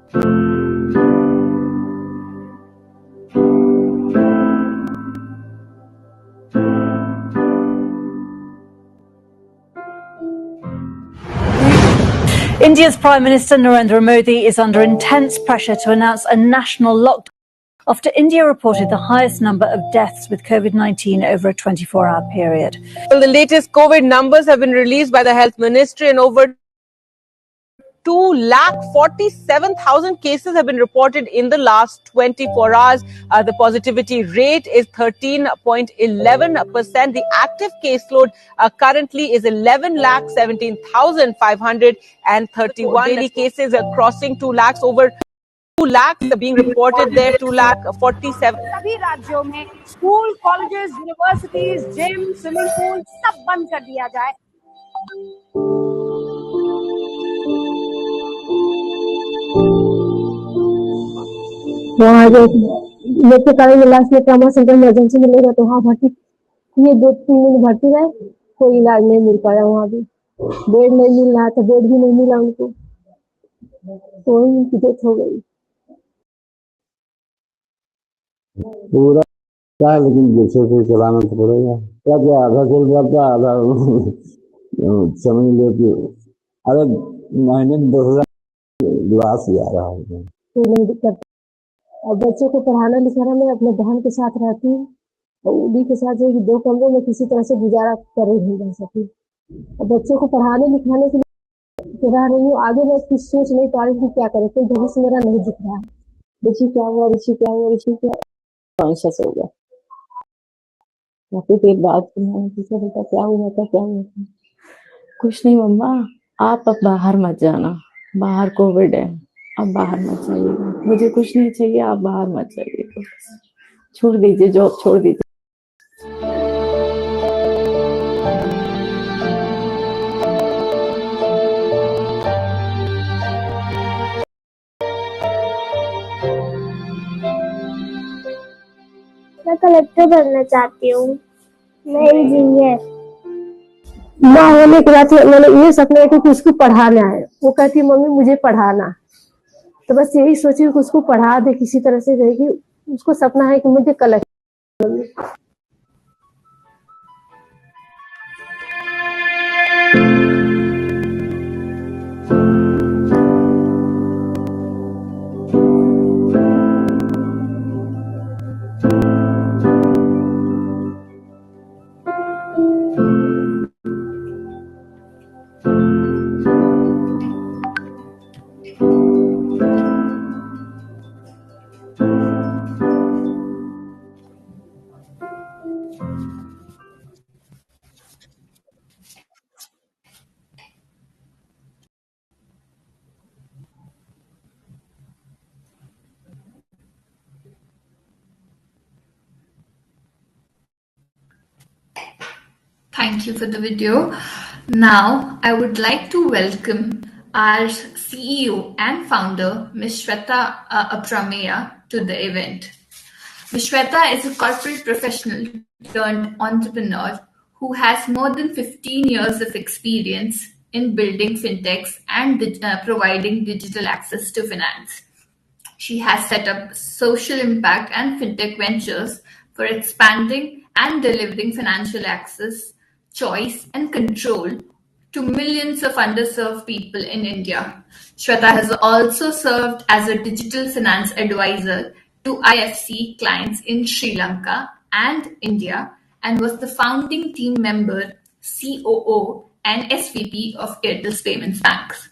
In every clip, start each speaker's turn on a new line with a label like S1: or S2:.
S1: India's Prime Minister Narendra Modi is under intense pressure to announce a national lockdown after India reported the highest number of deaths with COVID-19 over a 24-hour period.
S2: Well, the latest COVID numbers have been released by the Health Ministry, and over 2,47,000 cases have been reported in the last 24 hours. The positivity rate is 13.11%. The active caseload currently is 11,17,531. Daily cases are crossing 2 lakhs. Over 2 lakhs are being reported there. 2,47,000.
S3: सभी राज्यों में school, colleges, universities, gym, swimming pool सब बंद कर दिया जाए.
S4: वहाँ लेके कारण इलाज में ट्रामा सेंटर इमरजेंसी मिलेगा तो वहाँ भर्ती ये 2-3 दिन भर्ती रहे, कोई इलाज नहीं मिल पाया. वहाँ भी बेड नहीं मिल रहा था, बेड भी नहीं मिला उनको, तो उनकी डेथ हो गई.
S5: पूरा क्या, लेकिन जैसे से चलाना तो पड़ेगा. क्या क्या आधा चल जाता, आधा समझ लो कि अरे महीने में 10,000 गिलास ही आ रहा है.
S4: कोई नहीं दिक्कत. और बच्चों को पढ़ाना लिखाना मैं अपने बहन के साथ रहती हूँ, और उन्हीं के साथ जो 2 कमरों में किसी तरह से गुजारा कर नहीं जा सकी. और बच्चों को पढ़ाने लिखाने के लिए रह रही हूँ. आगे मैं कुछ सोच नहीं पा रही हूँ क्या करें, कोई भविष्य मेरा नहीं दिख रहा है. ऋषि क्या हुआ, ऋषि क्या हुआ, ऋषि क्या कॉन्शियस हो गया. काफी देर बाद बेटा क्या हुआ था, क्या हुआ था.
S6: कुछ नहीं मम्मा, आप अब बाहर मत जाना, बाहर कोविड है, अब बाहर मत जाइएगा. मुझे कुछ नहीं चाहिए, आप बाहर मत जाइएगा. छोड़ दीजिए जॉब, छोड़ दीजिए.
S7: मैं कलेक्टर बनना चाहती हूँ. मैं इंजीनियर.
S4: माँ होने के बाद मैंने ये सपना है कि उसको पढ़ाना है. वो कहती है मम्मी मुझे पढ़ाना, तो बस यही सोची कि उसको पढ़ा दे किसी तरह से रहेगी. उसको सपना है कि मुझे collector.
S8: Thank you for the video. Now, I would like to welcome our CEO and founder, Ms. Shweta Aprameya, to the event. Ms. Shweta is a corporate professional turned entrepreneur who has more than 15 years of experience in building fintechs and providing digital access to finance. She has set up social impact and fintech ventures for expanding and delivering financial access, choice, and control to millions of underserved people in India. Shweta has also served as a digital finance advisor to IFC clients in Sri Lanka and India, and was the founding team member, COO, and SVP of Airtel's Payments Banks.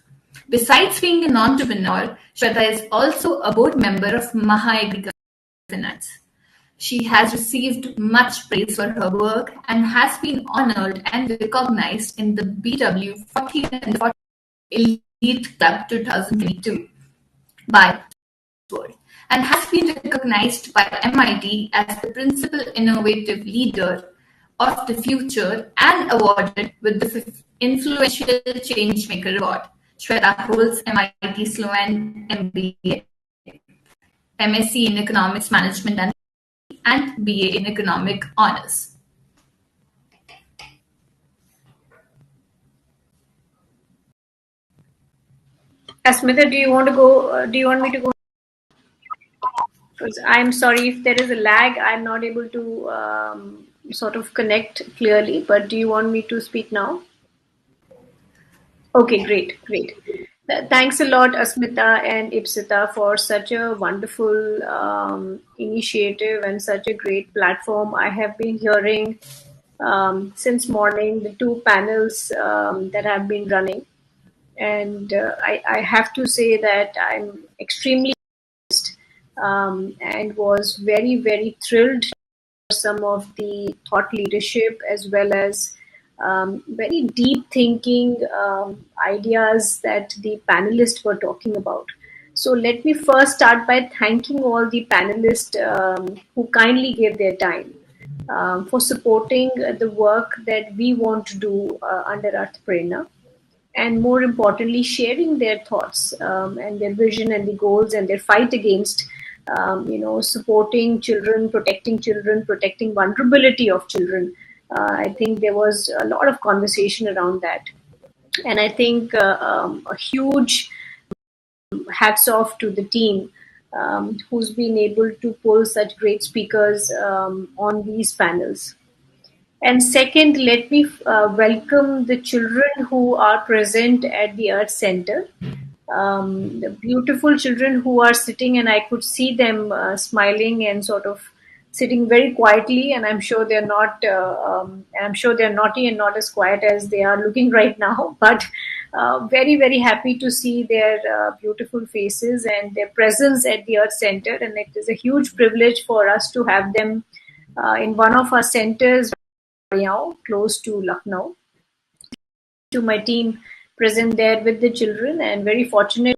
S8: Besides being an entrepreneur, Shweta is also a board member of Maha Finance. She has received much praise for her work and has been honored and recognized in the BW 40 and 40 Elite Club 2022 by World, and has been recognized by MIT as the Principal Innovative Leader of the Future and awarded with the Influential Changemaker Award. Shweta holds MIT Sloan MBA, MSc in Economics Management and BA in Economic Honors.
S9: Asmita, do you want to go? Do you want me to go? I'm sorry if there is a lag. I'm not able to sort of connect clearly, but do you want me to speak now? Okay, great, great. Thanks a lot, Asmita and Ipsita, for such a wonderful initiative and such a great platform. I have been hearing since morning the two panels that have been running. And I have to say that I'm extremely and was very, very thrilled some of the thought leadership as well as very deep thinking ideas that the panelists were talking about. So let me first start by thanking all the panelists who kindly gave their time for supporting the work that we want to do under Arth Prerna, and more importantly, sharing their thoughts and their vision and the goals and their fight against, supporting children, protecting vulnerability of children. I think there was a lot of conversation around that. And I think a huge hats off to the team who's been able to pull such great speakers on these panels. And second, let me welcome the children who are present at the Earth Center. The beautiful children who are sitting, and I could see them smiling and sort of sitting very quietly. And I'm sure they're not. I'm sure they're naughty and not as quiet as they are looking right now. But very, very happy to see their beautiful faces and their presence at the Earth Center. And it is a huge privilege for us to have them in one of our centers, close to Lucknow. To my team present there with the children, and very fortunate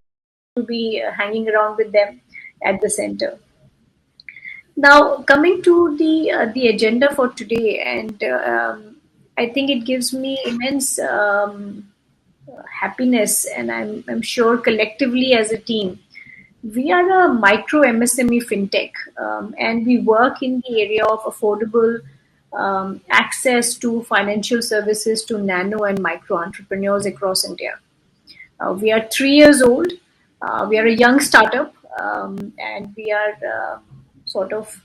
S9: to be hanging around with them at the center. Now, coming to the agenda for today, and I think it gives me immense happiness, and I'm sure collectively as a team, we are a micro MSME fintech, and we work in the area of affordable access to financial services to nano and micro entrepreneurs across India. We are 3 years old. We are a young startup, and we are sort of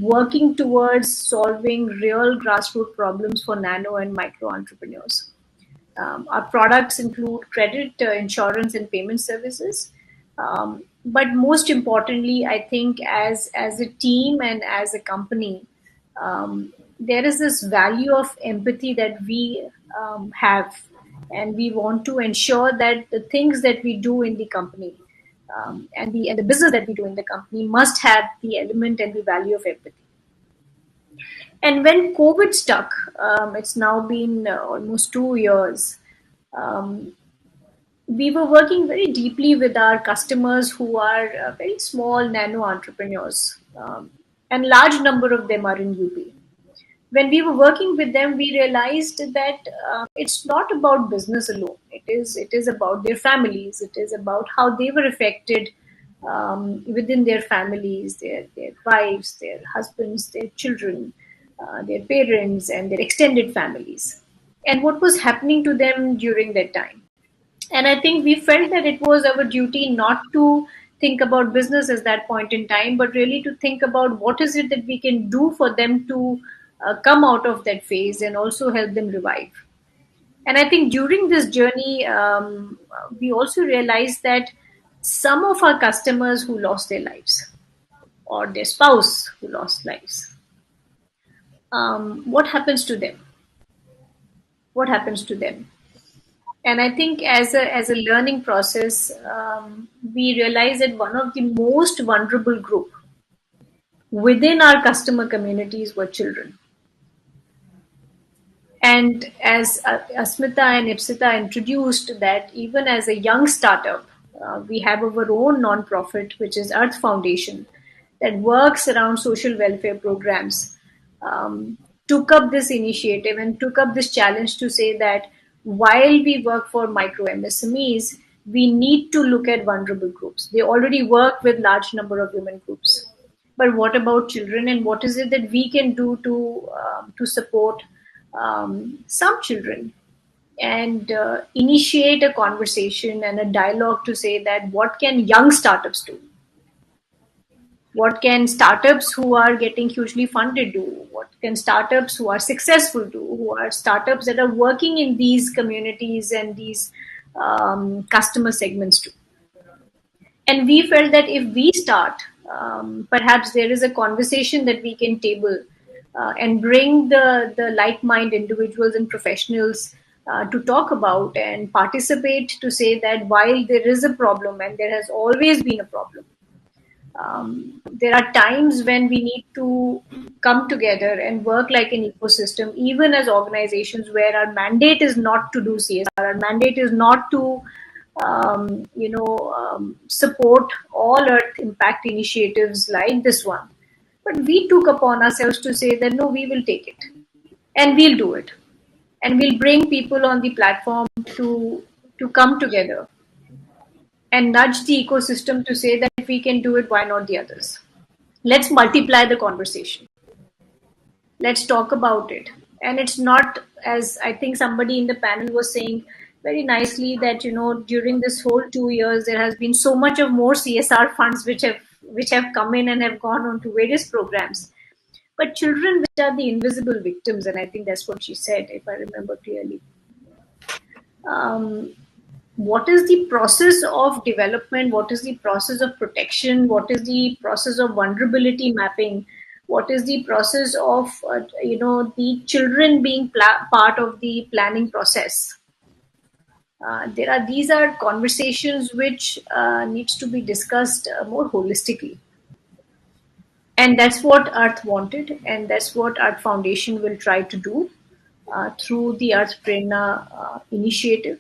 S9: working towards solving real grassroots problems for nano and micro entrepreneurs. Our products include credit, insurance, and payment services. But most importantly, I think as a team and as a company, there is this value of empathy that we have, and we want to ensure that the things that we do in the company and the business that we do in the company must have the element and the value of empathy. And when COVID struck, it's now been almost 2 years. We were working very deeply with our customers who are very small nano entrepreneurs, and large number of them are in UP. When we were working with them, we realized that it's not about business alone. It is about their families. It is about how they were affected within their families, their wives, their husbands, their children, their parents, and their extended families, and what was happening to them during that time. And I think we felt that it was our duty not to think about business at that point in time, but really to think about what is it that we can do for them to come out of that phase and also help them revive. And I think during this journey, we also realized that some of our customers who lost their lives, or their spouse who lost lives, what happens to them? What happens to them? And I think as a learning process, we realize that one of the most vulnerable group within our customer communities were children. And as Asmita and Ipsita introduced, that even as a young startup, we have our own non-profit, which is Arth Foundation, that works around social welfare programs, took up this initiative and took up this challenge to say that while we work for micro MSMEs, we need to look at vulnerable groups. They already work with large number of women groups. But what about children, and what is it that we can do to support some children and initiate a conversation and a dialogue to say that what can young startups do? What can startups who are getting hugely funded do? What can startups who are successful do? Who are startups that are working in these communities and these customer segments do? And we felt that if we start, perhaps there is a conversation that we can table and bring the like-minded individuals and professionals to talk about and participate to say that while there is a problem and there has always been a problem, there are times when we need to come together and work like an ecosystem, even as organizations where our mandate is not to do CSR, our mandate is not to support all Earth impact initiatives like this one. But we took upon ourselves to say that no, we will take it and we'll do it. And we'll bring people on the platform to come together and nudge the ecosystem to say that if we can do it, why not the others? Let's multiply the conversation. Let's talk about it. And it's not, as I think somebody in the panel was saying very nicely, that during this whole 2 years there has been so much of more CSR funds which have come in and have gone on to various programs. But children, which are the invisible victims, and I think that's what she said, if I remember clearly. What is the process of development? What is the process of protection? What is the process of vulnerability mapping? What is the process of the children being part of the planning process? These are conversations which needs to be discussed more holistically. And that's what Arth wanted, and that's what Arth Foundation will try to do through the Arth Prerna initiative.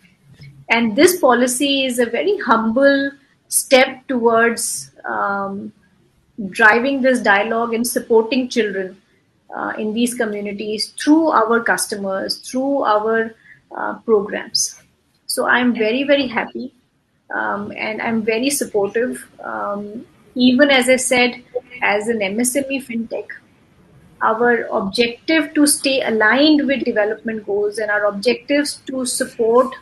S9: And this policy is a very humble step towards driving this dialogue and supporting children in these communities through our customers, through our programs. So I'm very, very happy and I'm very supportive. Even as I said, as an MSME fintech, our objective to stay aligned with development goals and our objectives to support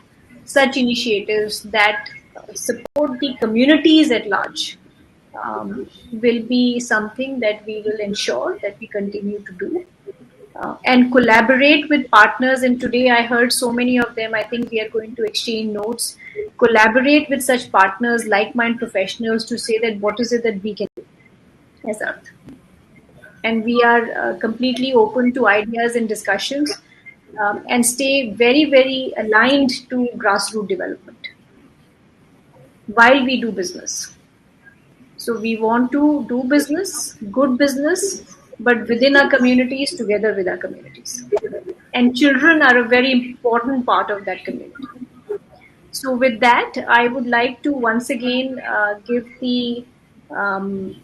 S9: such initiatives that support the communities at large will be something that we will ensure that we continue to do and collaborate with partners. And today I heard so many of them. I think we are going to exchange notes, collaborate with such partners, like-minded professionals, to say that what is it that we can do as Arth. And we are completely open to ideas and discussions and stay very, very aligned to grassroots development while we do business. So we want to do business, good business, but within our communities, together with our communities. And children are a very important part of that community. So with that, I would like to once again give the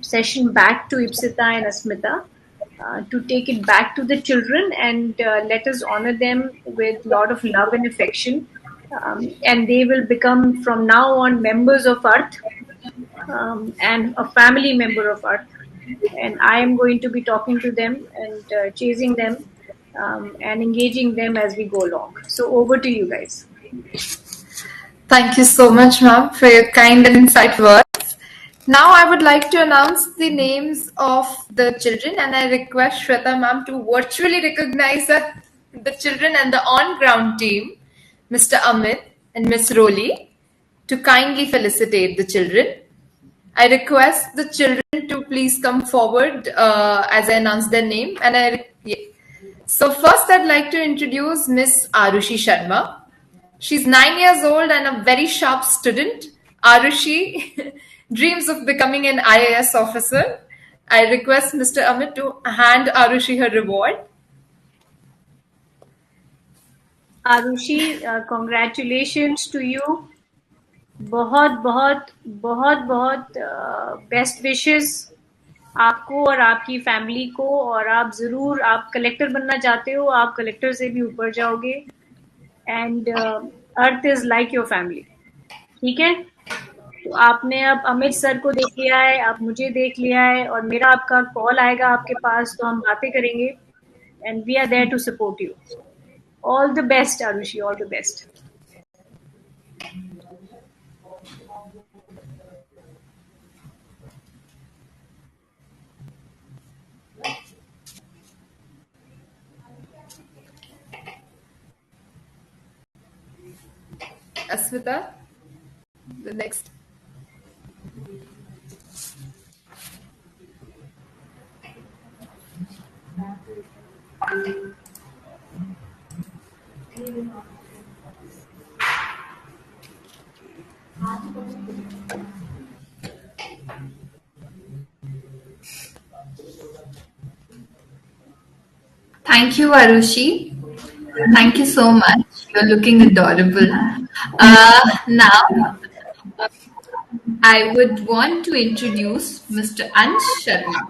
S9: session back to Ipsita and Asmita to take it back to the children and let us honor them with a lot of love and affection. And they will become from now on members of Arth and a family member of Arth. And I am going to be talking to them and chasing them and engaging them as we go along. So over to you guys.
S8: Thank you so much, ma'am, for your kind and insightful words. Now I would like to announce the names of the children, and I request Shweta ma'am to virtually recognize the children and the on-ground team, Mr. Amit and Miss Roli, to kindly felicitate the children. I request the children to please come forward as I announce their name. So first I'd like to introduce Miss Arushi Sharma. She's 9 years old and a very sharp student. Arushi dreams of becoming an IAS officer. I request Mr. Amit to hand Arushi her reward.
S9: Arushi, congratulations to you. बहुत बहुत बहुत बहुत best wishes आपको और आपकी family को. और आप जरूर, आप कलेक्टर बनना चाहते हो, आप कलेक्टर से भी ऊपर जाओगे. And earth is like your family. ठीक है, तो आपने अब अमित सर को देख लिया है, आप मुझे देख लिया है, और मेरा आपका कॉल आएगा आपके पास तो हम बातें करेंगे. And we are there to support you. All the best, Arushi. All the best.
S10: Asmita, the next.
S8: Thank you, Arushi. Thank you so much. You're looking adorable. Now, I would want to introduce Mr. Ansh Sharma,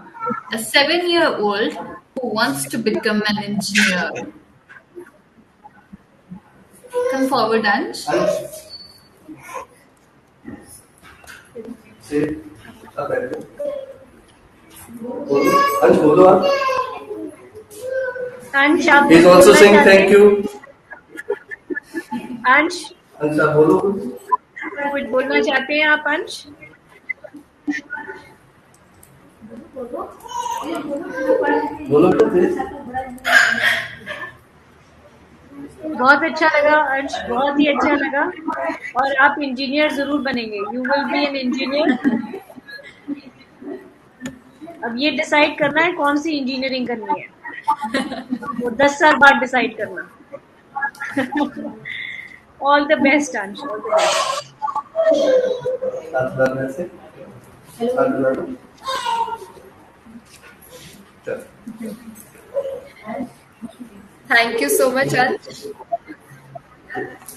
S8: a 7-year-old who wants to become an engineer. Come forward, Ansh.
S9: अंश आप
S11: He's
S9: कुछ
S11: also
S9: बोलना
S11: saying
S9: चाहते
S11: thank
S9: हैं?
S11: you.
S9: अंश
S11: अंशा बोलो
S9: कुछ बोलना चाहते हैं आप अंश?
S11: बोलो तो please.
S9: बहुत अच्छा लगा अंश, बहुत ही अच्छा लगा। और आप इंजीनियर जरूर बनेंगे। You will be an engineer. अब ये डिसाइड करना है कौन सी इंजीनियरिंग करनी है, वो 10 साल बाद डिसाइड करना। ऑल द बेस्ट अंश, ऑल द बेस्ट।
S11: साथ करने से साथ करना चल
S10: Thank you so much, Ansh.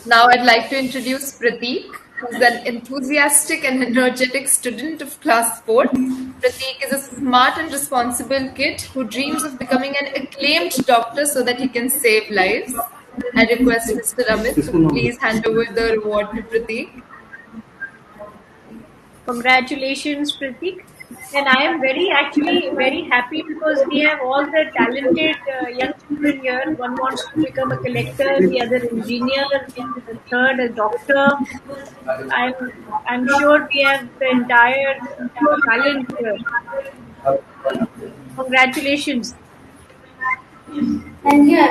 S10: Now I'd like to introduce Prateek, who's an enthusiastic and energetic student of class 4th. Prateek is a smart and responsible kid who dreams of becoming an acclaimed doctor so that he can save lives. I request Mr. Amit to please hand over the reward to Prateek.
S9: Congratulations, Pratik. And I am actually very happy because we have all the talented young children here. One wants to become a collector, the other engineer, the third a doctor. I'm sure we have the entire talent here. Congratulations.
S7: Thank you.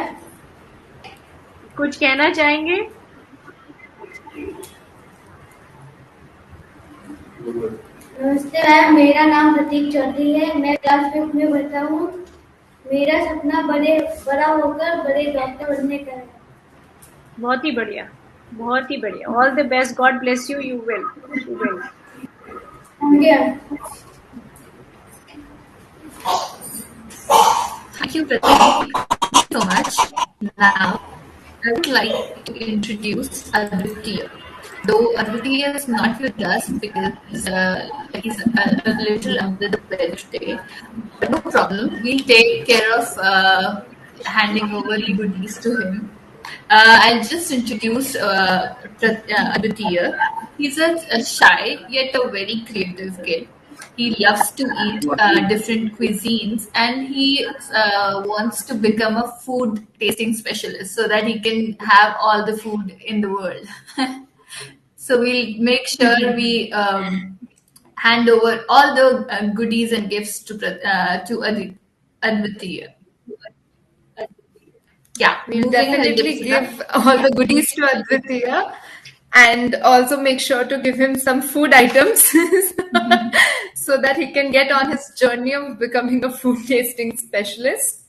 S9: कुछ कहना चाहेंगे?
S7: नमस्ते ma'am, मेरा नाम प्रतीक चौधरी है। मैं class 5 में पढ़ता हूँ। मेरा सपना बड़ा होकर बड़े डॉक्टर बनने का है।
S9: बहुत ही बढ़िया, बहुत ही बढ़िया। All the best, God bless you, you will.
S7: Thank you.
S8: Thank you, Pratik, so much. Now, I would like to introduce Aditya. Though Aditya is not with us because he's a little under the weather today, but no problem. We'll take care of handing over the goodies to him. I'll just introduce Aditya. He's a shy yet a very creative kid. He loves to eat different cuisines, and he wants to become a food tasting specialist so that he can have all the food in the world. So we'll make sure we hand over all the goodies and gifts to Aditya. Yeah,
S10: We'll definitely give all the goodies to Aditya and also make sure to give him some food items so that he can get on his journey of becoming a food tasting specialist.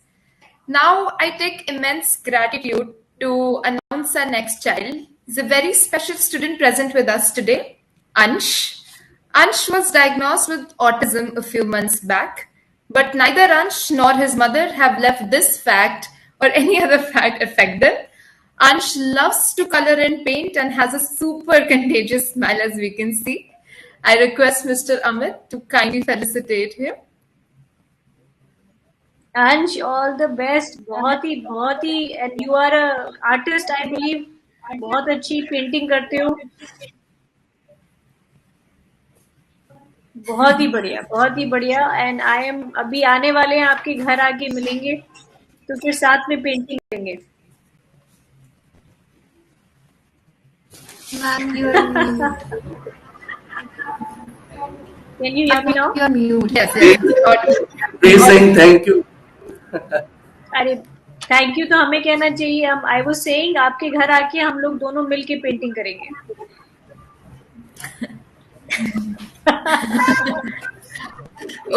S10: Now I take immense gratitude to announce our next child. He's a very special student present with us today, Ansh. Ansh was diagnosed with autism a few months back, but neither Ansh nor his mother have left this fact or any other fact affect them. Ansh loves to color and paint and has a super contagious smile, as we can see. I request Mr. Amit to kindly felicitate him.
S9: Ansh, all the best. बहुत ही and you are a artist I believe. बहुत अच्छी painting करते हो। बहुत ही बढ़िया, बहुत ही बढ़िया। एंड आई एम अभी आने वाले हैं, आपके घर आके मिलेंगे तो फिर साथ में पेंटिंग करेंगे।
S8: Ma'am, you are mute.
S9: Can you hear me now?
S8: You are mute. Yes, yes.
S11: Please saying thank you.
S9: अरे थैंक यू तो हमें कहना चाहिए. हम आई वाज सेइंग आपके घर आके हम लोग दोनों मिलके पेंटिंग करेंगे.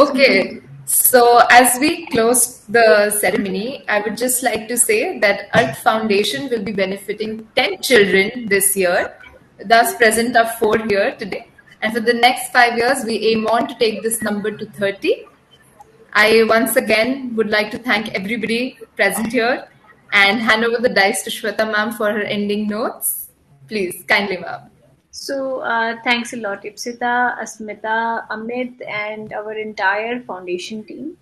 S10: Okay, so as we close the ceremony, I would just like to say that Arth Foundation will be benefiting 10 children this year. Thus, present are 4 here today. And for the next 5 years, we aim on to take this number to 30. I once again would like to thank everybody present here and hand over the dice to Shweta ma'am for her ending notes. Please, kindly ma'am.
S9: So thanks a lot, Ipsita, Asmita, Amit, and our entire foundation team.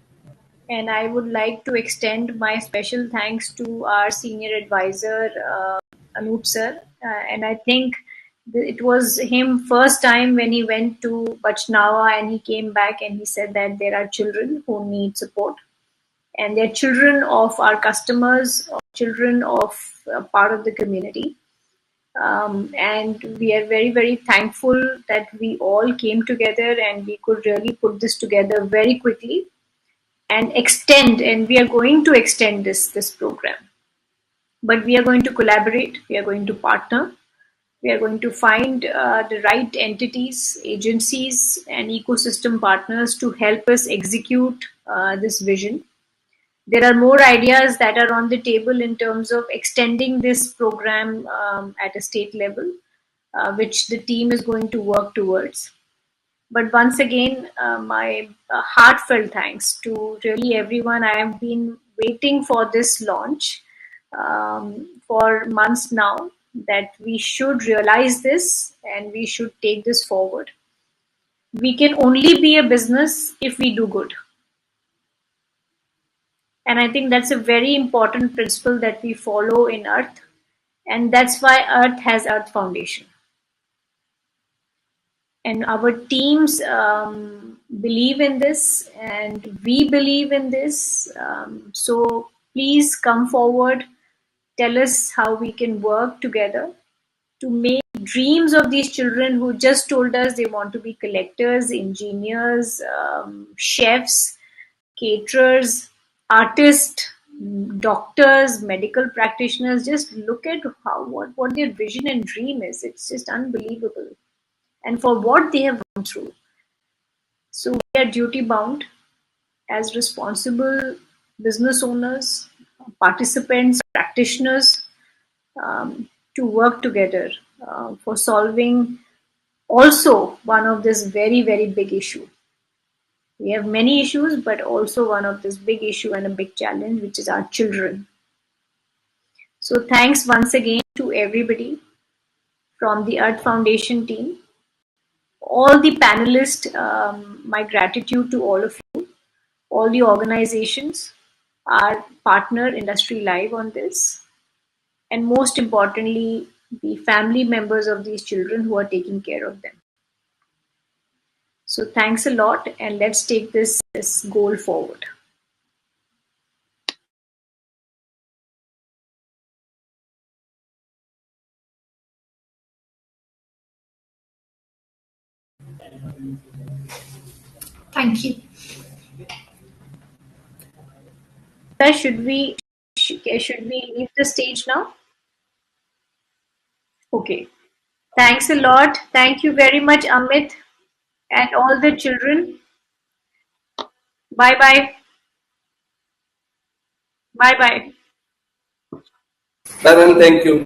S9: And I would like to extend my special thanks to our senior advisor, Anup sir. And I think it was him first time when he went to Bachnawa and he came back and he said that there are children who need support. And they're children of our customers, or children of part of the community. And we are very, very thankful that we all came together and we could really put this together very quickly and extend, and we are going to extend this program. But we are going to collaborate, we are going to partner, we are going to find the right entities, agencies, and ecosystem partners to help us execute this vision. There are more ideas that are on the table in terms of extending this program at a state level, which the team is going to work towards. But once again, my heartfelt thanks to really everyone. I have been waiting for this launch for months now, that we should realize this and we should take this forward. We can only be a business if we do good. And I think that's a very important principle that we follow in Arth. And that's why Arth has Arth Foundation. And our teams believe in this and we believe in this. So please come forward, tell us how we can work together to make dreams of these children who just told us they want to be collectors, engineers, chefs, caterers, artists, doctors, medical practitioners. Just look at what their vision and dream is. It's just unbelievable. And for what they have gone through. So we are duty bound as responsible business owners, participants, practitioners, to work together for solving also one of this very, very big issue. We have many issues, but also one of this big issue and a big challenge, which is our children. So thanks once again to everybody from the Arth Foundation team. All the panelists, my gratitude to all of you, all the organizations, our partner Industry Live on this, and most importantly, the family members of these children who are taking care of them. So thanks a lot, and let's take this goal forward.
S8: Thank you.
S9: Should we leave the stage now? Okay. Thanks a lot. Thank you very much, Amit, and all the children. Bye bye. Bye bye.
S11: Bye, ma'am. Thank you.